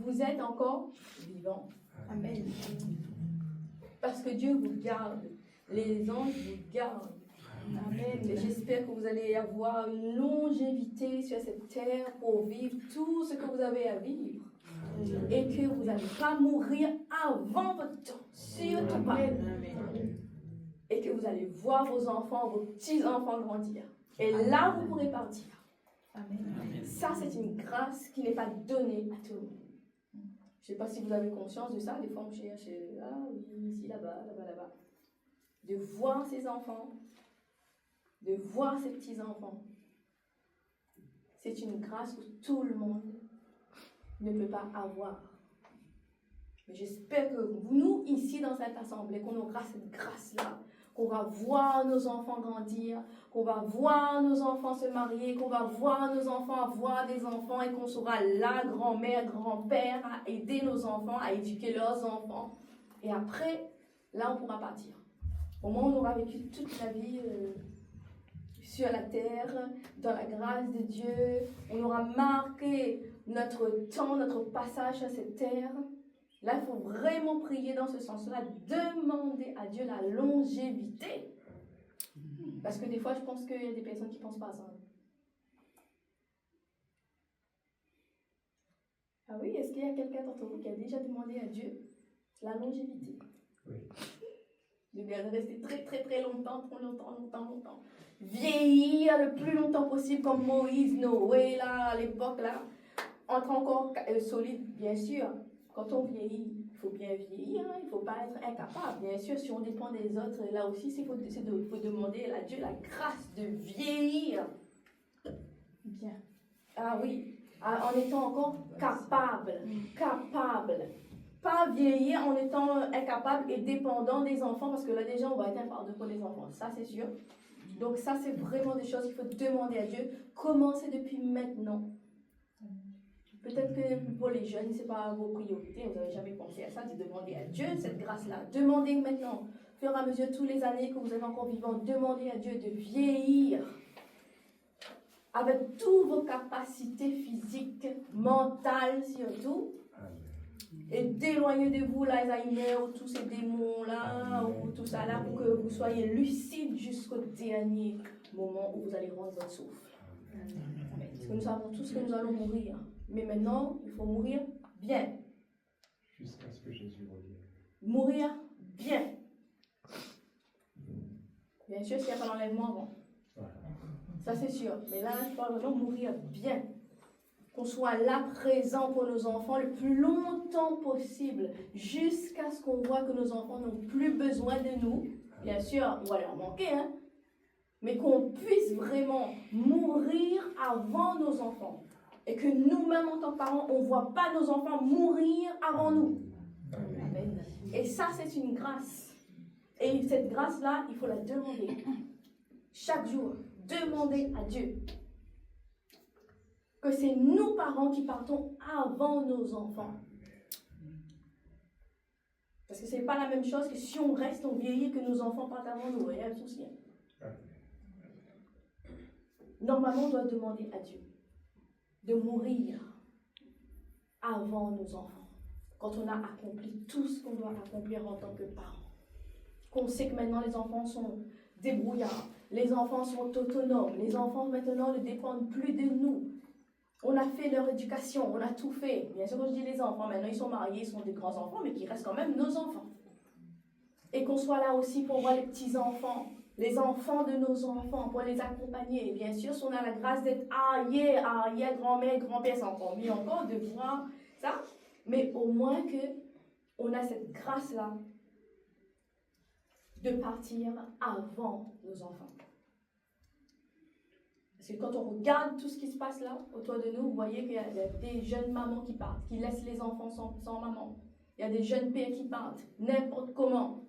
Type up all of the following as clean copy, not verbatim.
vous êtes encore vivant. Amen. Parce que Dieu vous garde. Les anges vous gardent. Amen. Et j'espère que vous allez avoir une longévité sur cette terre pour vivre tout ce que vous avez à vivre. Et que vous n'allez pas mourir avant votre temps. Surtout pas. Et que vous allez voir vos enfants, vos petits-enfants grandir. Et là, vous pourrez partir. Amen. Ça, c'est une grâce qui n'est pas donnée à tout le monde. Je ne sais pas si vous avez conscience de ça. Des fois, on cherche, ah oui, ici, là-bas, là-bas, là-bas. De voir ses enfants, de voir ses petits-enfants. C'est une grâce que tout le monde ne peut pas avoir. Mais j'espère que nous, ici, dans cette assemblée, qu'on aura cette grâce-là, qu'on va voir nos enfants grandir, qu'on va voir nos enfants se marier, qu'on va voir nos enfants avoir des enfants et qu'on sera là, grand-mère, grand-père, à aider nos enfants, à éduquer leurs enfants. Et après, là, on pourra partir. Au moins, on aura vécu toute la vie sur la terre, dans la grâce de Dieu. On aura marqué notre temps, notre passage sur cette terre. Là, il faut vraiment prier dans ce sens-là, demander à Dieu la longévité. Parce que des fois, je pense qu'il y a des personnes qui ne pensent pas à ça. Ah oui, est-ce qu'il y a quelqu'un d'entre vous qui a déjà demandé à Dieu la longévité? Oui. De bien rester très, très, très longtemps, trop longtemps, longtemps, longtemps. Vieillir le plus longtemps possible, comme Moïse, Noé, là, à l'époque, là. Être encore solide, bien sûr. Quand on vieillit, il faut bien vieillir, hein, il ne faut pas être incapable. Bien sûr, si on dépend des autres, là aussi, il faut demander à Dieu la grâce de vieillir. Bien. Ah oui, en étant encore capable. Pas vieillir en étant incapable et dépendant des enfants, parce que là déjà, on va être un fardeau pour les enfants, ça c'est sûr. Donc ça, c'est vraiment des choses qu'il faut demander à Dieu. Commencez depuis maintenant. Peut-être que pour les jeunes, ce n'est pas vos priorités, vous n'avez jamais pensé à ça, de demander à Dieu cette grâce-là. Demandez maintenant, au fur et à mesure, toutes les années que vous êtes encore vivant, demandez à Dieu de vieillir avec toutes vos capacités physiques, mentales surtout, et d'éloigner de vous l'Alzheimer ou tous ces démons-là, ou tout ça là, pour que vous soyez lucide jusqu'au dernier moment où vous allez rendre votre souffle. Parce que nous savons tous que nous allons mourir. Mais maintenant, il faut mourir bien. Jusqu'à ce que Jésus revienne. Mourir bien. Bien sûr, s'il n'y a pas l'enlèvement avant. Voilà. Ça, c'est sûr. Mais là, je parle vraiment mourir bien. Qu'on soit là, présent pour nos enfants le plus longtemps possible, jusqu'à ce qu'on voit que nos enfants n'ont plus besoin de nous. Bien sûr, on va leur manquer, hein. Mais qu'on puisse vraiment mourir avant nos enfants. Et que nous-mêmes, en tant que parents, on ne voit pas nos enfants mourir avant nous. Amen. Et ça, c'est une grâce. Et cette grâce-là, il faut la demander. Chaque jour, demander à Dieu. Que c'est nous, parents, qui partons avant nos enfants. Parce que ce n'est pas la même chose que si on reste, on vieillit, que nos enfants partent avant nous. Il y a un souci. Normalement, on doit demander à Dieu de mourir avant nos enfants, quand on a accompli tout ce qu'on doit accomplir en tant que parents. Qu'on sait que maintenant les enfants sont débrouillards, les enfants sont autonomes, les enfants maintenant ne dépendent plus de nous. On a fait leur éducation, on a tout fait. Bien sûr, quand je dis les enfants, maintenant ils sont mariés, ils sont des grands-enfants, mais qui restent quand même nos enfants. Et qu'on soit là aussi pour voir les petits-enfants, les enfants de nos enfants, pour les accompagner. Et bien sûr, si on a la grâce d'être arrière, grand-mère, grand-père, c'est encore mieux encore de voir ça. Mais au moins qu'on a cette grâce-là de partir avant nos enfants. Parce que quand on regarde tout ce qui se passe là, autour de nous, vous voyez qu'il y a des jeunes mamans qui partent, qui laissent les enfants sans maman. Il y a des jeunes pères qui partent, n'importe comment.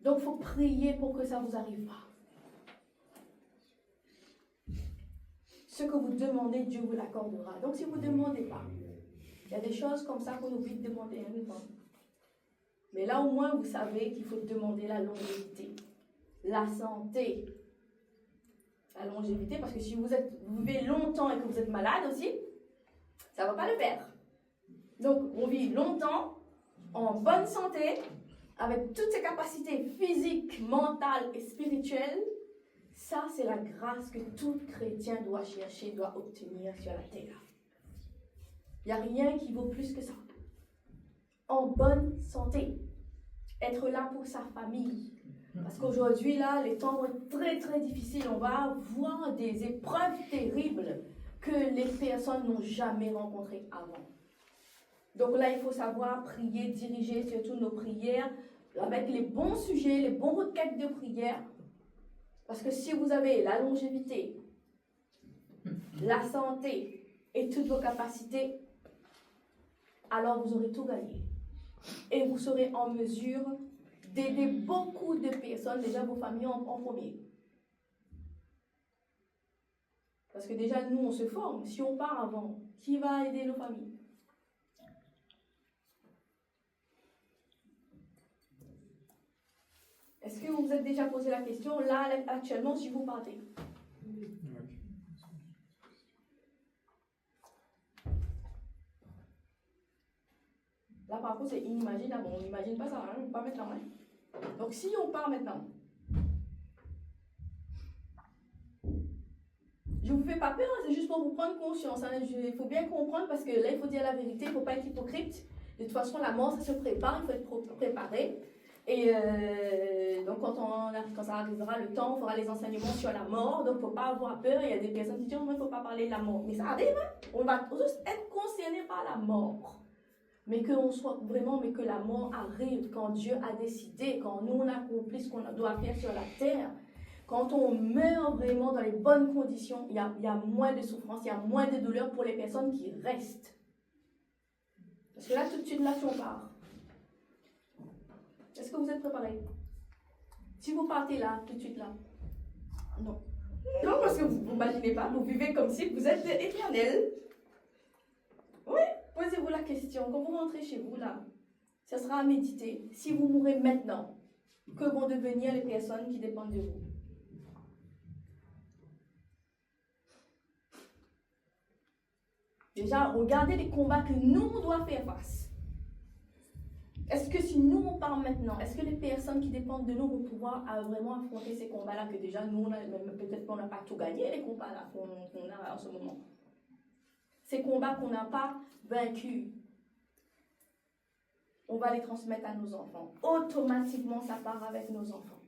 Donc, il faut prier pour que ça ne vous arrive pas. Ce que vous demandez, Dieu vous l'accordera. Donc, si vous ne demandez pas, il y a des choses comme ça qu'on oublie de demander à nous. Mais là, au moins, vous savez qu'il faut demander la longévité, la santé. La longévité, parce que si vous vivez longtemps et que vous êtes malade aussi, ça ne va pas le faire. Donc, on vit longtemps, en bonne santé, avec toutes ses capacités physiques, mentales et spirituelles. Ça, c'est la grâce que tout chrétien doit chercher, doit obtenir sur la terre. Il n'y a rien qui vaut plus que ça. En bonne santé. Être là pour sa famille. Parce qu'aujourd'hui, là, les temps vont être très, très difficiles. On va avoir des épreuves terribles que les personnes n'ont jamais rencontrées avant. Donc là, il faut savoir prier, diriger surtout nos prières avec les bons sujets, les bons requêtes de prière. Parce que si vous avez la longévité, la santé et toutes vos capacités, alors vous aurez tout gagné. Et vous serez en mesure d'aider beaucoup de personnes, déjà vos familles en premier. Parce que déjà, nous, on se forme. Si on part avant, qui va aider nos familles? Est-ce que vous vous êtes déjà posé la question, là, actuellement, si vous partez? Là, par contre, c'est inimaginable. On n'imagine pas ça, hein? Pas maintenant. Hein? Donc, si on part maintenant, je ne vous fais pas peur, hein, c'est juste pour vous prendre conscience. Hein? Il faut bien comprendre parce que là, il faut dire la vérité, il ne faut pas être hypocrite. De toute façon, la mort, ça se prépare, il faut être préparé. Et donc, quand ça arrivera le temps, on fera les enseignements sur la mort. Donc, il ne faut pas avoir peur. Il y a des personnes qui disent, il ne faut pas parler de la mort. Mais ça arrive, hein? On va tous être concernés par la mort. Mais qu'on soit vraiment, mais que la mort arrive quand Dieu a décidé, quand nous on accomplit ce qu'on doit faire sur la terre. Quand on meurt vraiment dans les bonnes conditions, il y a moins de souffrance, il y a moins de douleur pour les personnes qui restent. Parce que là, tout de suite, là, si on part. Est-ce que vous êtes préparés? Si vous partez là, tout de suite là. Non. Non, parce que vous n'imaginez pas, vous vivez comme si vous êtes éternel. Oui, posez-vous la question. Quand vous rentrez chez vous, là, ça sera à méditer. Si vous mourrez maintenant, que vont devenir les personnes qui dépendent de vous? Déjà, regardez les combats que nous, on doit faire face. Est-ce que si nous, on part maintenant, est-ce que les personnes qui dépendent de nous vont pouvoir vraiment affronter ces combats-là que déjà, nous, peut-être qu'on n'a pas tout gagné, les combats-là qu'on a en ce moment? Ces combats qu'on n'a pas vaincus, on va les transmettre à nos enfants. Automatiquement, ça part avec nos enfants.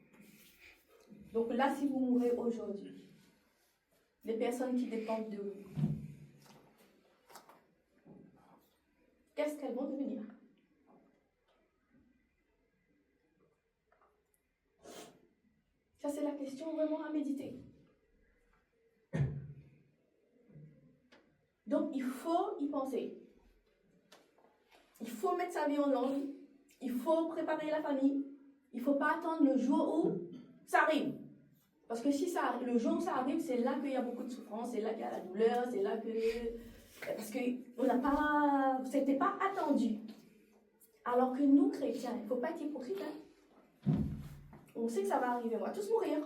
Donc là, si vous mourrez aujourd'hui, les personnes qui dépendent de vous, qu'est-ce qu'elles vont devenir? Ça, c'est la question vraiment à méditer. Donc, il faut y penser. Il faut mettre sa vie en ordre. Il faut préparer la famille. Il ne faut pas attendre le jour où ça arrive. Parce que si le jour où ça arrive, c'est là qu'il y a beaucoup de souffrance, c'est là qu'il y a la douleur, c'est là que... Parce que c'était pas attendu. Alors que nous, chrétiens, il ne faut pas être hypocrite. Hein? On sait que ça va arriver. On va tous mourir.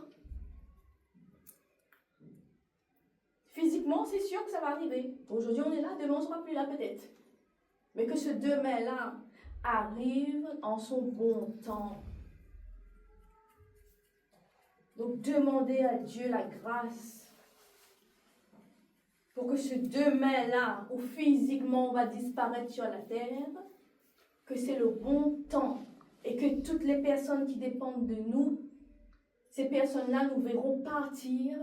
Physiquement, c'est sûr que ça va arriver. Aujourd'hui, on est là, demain, on ne sera plus là peut-être. Mais que ce demain-là arrive en son bon temps. Donc, demandez à Dieu la grâce pour que ce demain-là, où physiquement on va disparaître sur la terre, que c'est le bon temps et que toutes les personnes qui dépendent de nous, ces personnes-là nous verront partir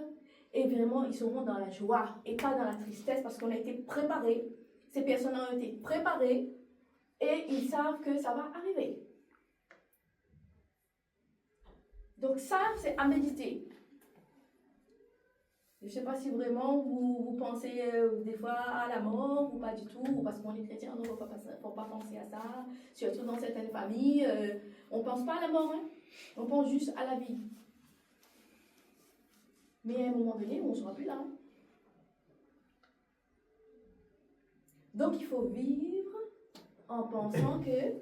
et vraiment ils seront dans la joie et pas dans la tristesse parce qu'on a été préparés. Ces personnes ont été préparées et ils savent que ça va arriver. Donc ça, c'est à méditer. Je ne sais pas si vraiment vous pensez des fois à la mort ou pas du tout, ou parce qu'on est chrétien, on ne faut pas penser à ça. Surtout dans certaines familles, on ne pense pas à la mort, hein? On pense juste à la vie. Mais à un moment donné, on ne sera plus là. Hein? Donc il faut vivre en pensant que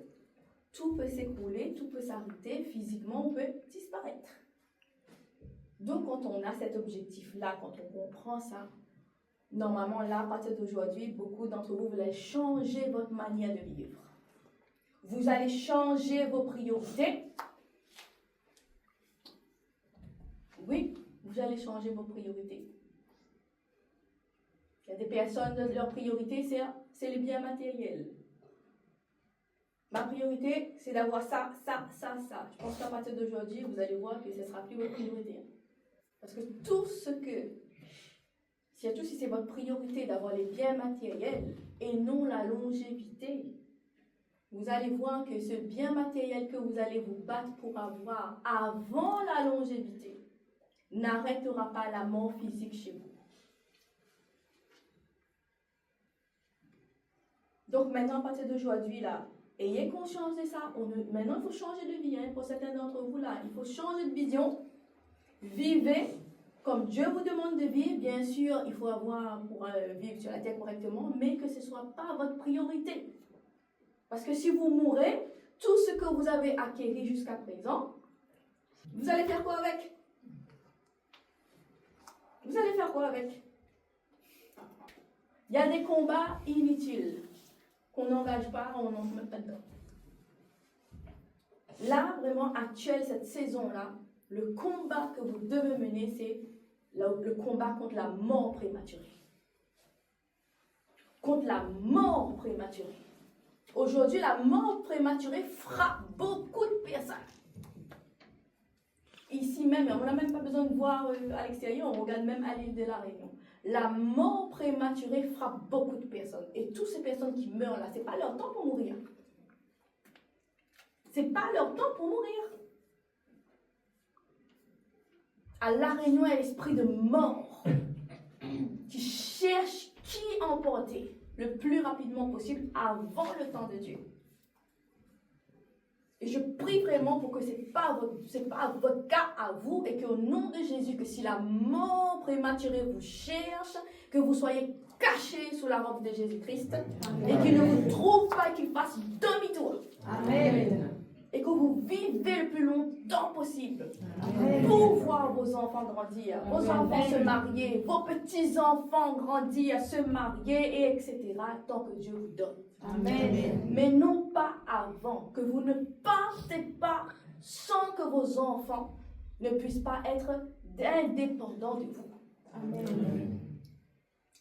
tout peut s'écrouler, tout peut s'arrêter, physiquement on peut disparaître. Donc quand on a cet objectif-là, quand on comprend ça, Normalement, là, à partir d'aujourd'hui, beaucoup d'entre vous, vous allez changer votre manière de vivre. Vous allez changer vos priorités. Oui, vous allez changer vos priorités. Il y a des personnes, leur priorité, c'est les biens matériels. Ma priorité, c'est d'avoir ça, ça, ça, ça. Je pense qu'à partir d'aujourd'hui, vous allez voir que ce ne sera plus votre priorité. Parce que tout ce que, surtout si c'est votre priorité d'avoir les biens matériels et non la longévité, vous allez voir que ce bien matériel que vous allez vous battre pour avoir avant la longévité n'arrêtera pas la mort physique chez vous. Donc maintenant, à partir d'aujourd'hui, là, ayez conscience de ça. Maintenant, il faut changer de vie. Pour certains d'entre vous, là, il faut changer de vision. Vivez comme Dieu vous demande de vivre. Bien sûr, il faut avoir pour vivre sur la terre correctement, mais que ce ne soit pas votre priorité. Parce que si vous mourrez, tout ce que vous avez acquis jusqu'à présent, vous allez faire quoi avec? Vous allez faire quoi avec? Il y a des combats inutiles qu'on n'engage pas, on n'entre même pas dedans. Là, vraiment, actuel, cette saison-là, le combat que vous devez mener, c'est le combat contre la mort prématurée. Contre la mort prématurée. Aujourd'hui, la mort prématurée frappe beaucoup de personnes. Ici même, on n'a même pas besoin de voir à l'extérieur, on regarde même à l'île de la Réunion. La mort prématurée frappe beaucoup de personnes. Et toutes ces personnes qui meurent là, ce n'est pas leur temps pour mourir. Ce n'est pas leur temps pour mourir. À la Réunion, il y a l'esprit de mort qui cherche qui emporter le plus rapidement possible avant le temps de Dieu. Et je prie vraiment pour que ce n'est pas votre cas à vous et qu'au nom de Jésus, que si la mort prématurée vous cherche, que vous soyez cachés sous la robe de Jésus-Christ et qu'il ne vous trouve pas, qu'il fasse demi-tour. Amen. Et que vous vivez le plus longtemps possible. Amen. Pour voir vos enfants grandir, vos enfants se marier, vos petits-enfants grandir, se marier, et etc. tant que Dieu vous donne. Amen. Mais non pas avant, que vous ne partez pas sans que vos enfants ne puissent pas être indépendants de vous. Amen.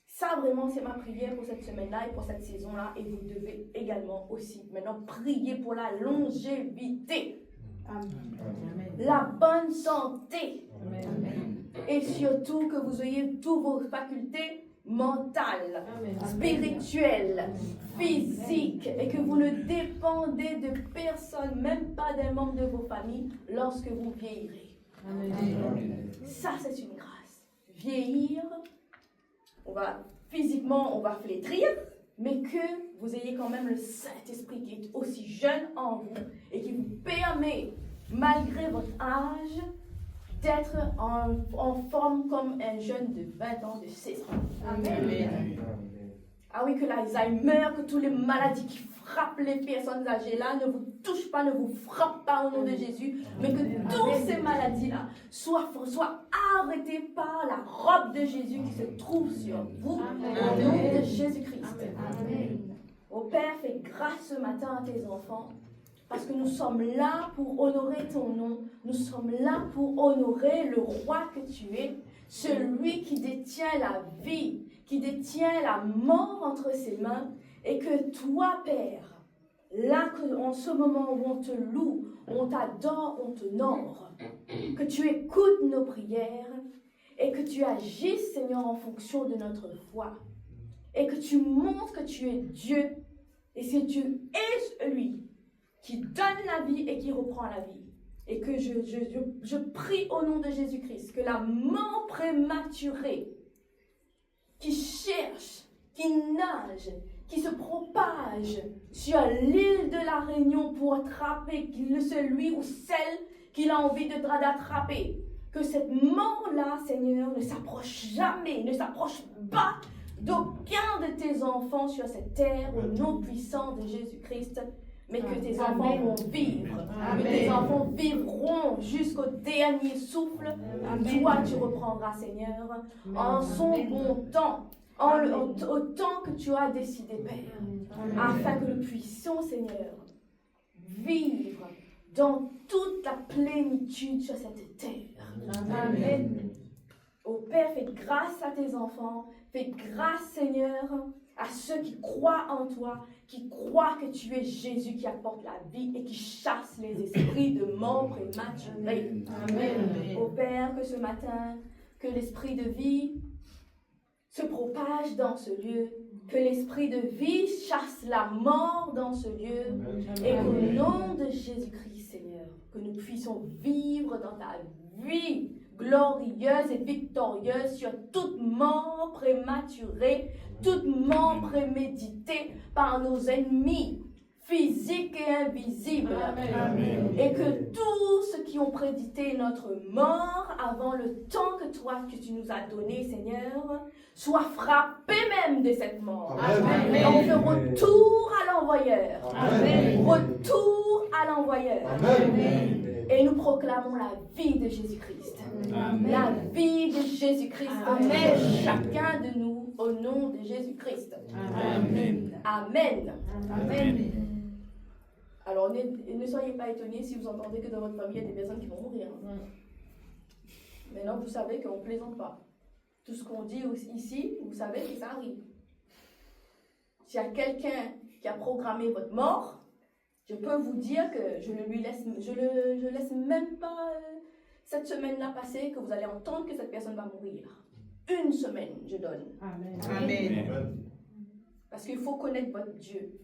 Ça, vraiment, c'est ma prière pour cette semaine-là et pour cette saison-là. Et vous devez également aussi maintenant prier pour la longévité. Amen. La bonne santé. Amen. Et surtout que vous ayez toutes vos facultés mentales, amen, spirituelles, physiques, et que vous ne dépendez de personne, même pas d'un membre de vos familles, lorsque vous vieillirez. Amen. Ça, c'est une grâce. Vieillir, physiquement, on va flétrir, mais que vous ayez quand même le Saint-Esprit qui est aussi jeune en vous et qui vous permet, malgré votre âge, d'être en forme comme un jeune de 20 ans, de 16 ans. Amen. Amen. Ah oui, que l'Alzheimer, que toutes les maladies qui frappent les personnes âgées là ne vous touchent pas, ne vous frappent pas au nom de Jésus, mais que toutes ces maladies-là soient arrêtées par la robe de Jésus qui se trouve sur vous, au nom de Jésus-Christ. Amen. Au Père, fais grâce ce matin à tes enfants, parce que nous sommes là pour honorer ton nom, nous sommes là pour honorer le roi que tu es, celui qui détient la vie, qui détient la mort entre ses mains, et que toi, Père, là, en ce moment où on te loue, on t'adore, on t'honore, que tu écoutes nos prières, et que tu agisses, Seigneur, en fonction de notre foi, et que tu montres que tu es Dieu, et que tu es celui qui donne la vie et qui reprend la vie. Et que je prie au nom de Jésus-Christ que la mort prématurée qui cherche, qui nage, qui se propage sur l'île de la Réunion pour attraper celui ou celle qu'il a envie d'attraper, que cette mort-là, Seigneur, ne s'approche jamais, ne s'approche pas d'aucun de tes enfants sur cette terre au nom puissant de Jésus-Christ. Mais que tes enfants vont vivre, que tes enfants vivront jusqu'au dernier souffle. Toi, tu reprendras, Seigneur, en son bon temps, autant que tu as décidé, Père, afin que nous puissions, Seigneur, vivre dans toute la plénitude sur cette terre. Amen. Ô Père, fais grâce à tes enfants, fais grâce, Seigneur, à ceux qui croient en toi, qui croient que tu es Jésus qui apporte la vie et qui chasse les esprits de mort prématurés. Amen. Ô Père, que ce matin, que l'esprit de vie se propage dans ce lieu, que l'esprit de vie chasse la mort dans ce lieu, et qu'au nom de Jésus-Christ, Seigneur, que nous puissions vivre dans ta vie glorieuse et victorieuse sur toute mort prématurée, toute mort préméditée par nos ennemis physiques et invisibles. Amen. Et que tous ceux qui ont prédité notre mort avant le temps que tu nous as donné, Seigneur, soient frappés même de cette mort. Amen. Et on fait retour à l'envoyeur. Amen. Retour à l'envoyeur. Amen. Et nous proclamons la vie de Jésus-Christ. Amen. La vie de Jésus-Christ. Amen. Chacun de nous au nom de Jésus-Christ. Amen. Amen. Amen. Alors ne soyez pas étonnés si vous entendez que dans votre famille, il y a des personnes qui vont mourir. Maintenant, vous savez qu'on ne plaisante pas. Tout ce qu'on dit ici, vous savez que ça arrive. S'il y a quelqu'un qui a programmé votre mort, je peux vous dire que je laisse même pas cette semaine-là passer, que vous allez entendre que cette personne va mourir. Une semaine, je donne. Amen. Amen. Parce qu'il faut connaître votre Dieu.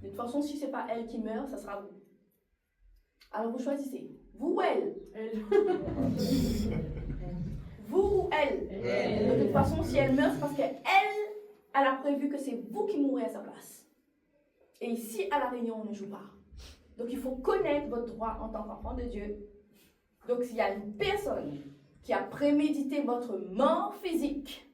De toute façon, si ce n'est pas elle qui meurt, ça sera vous. Alors vous choisissez. Vous ou elle? Vous ou elle? De toute façon, si elle meurt, c'est parce qu'elle a prévu que c'est vous qui mourrez à sa place. Et ici, à La Réunion, on ne joue pas. Donc il faut connaître votre droit en tant qu'enfant de Dieu. Donc s'il y a une personne qui a prémédité votre mort physique,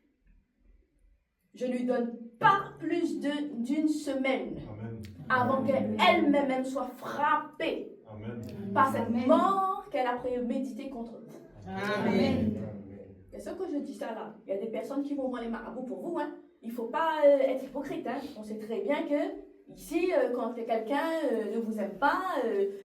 je ne lui donne pas plus d'une semaine. Amen. Avant qu'elle-même soit frappée. Amen. Par cette mort qu'elle a prémédité contre vous. Amen. C'est ce que je dis ça là. Il y a des personnes qui vont voir les marabouts pour vous. Hein. Il ne faut pas être hypocrite. Hein. On sait très bien que ici, quand quelqu'un ne vous aime pas,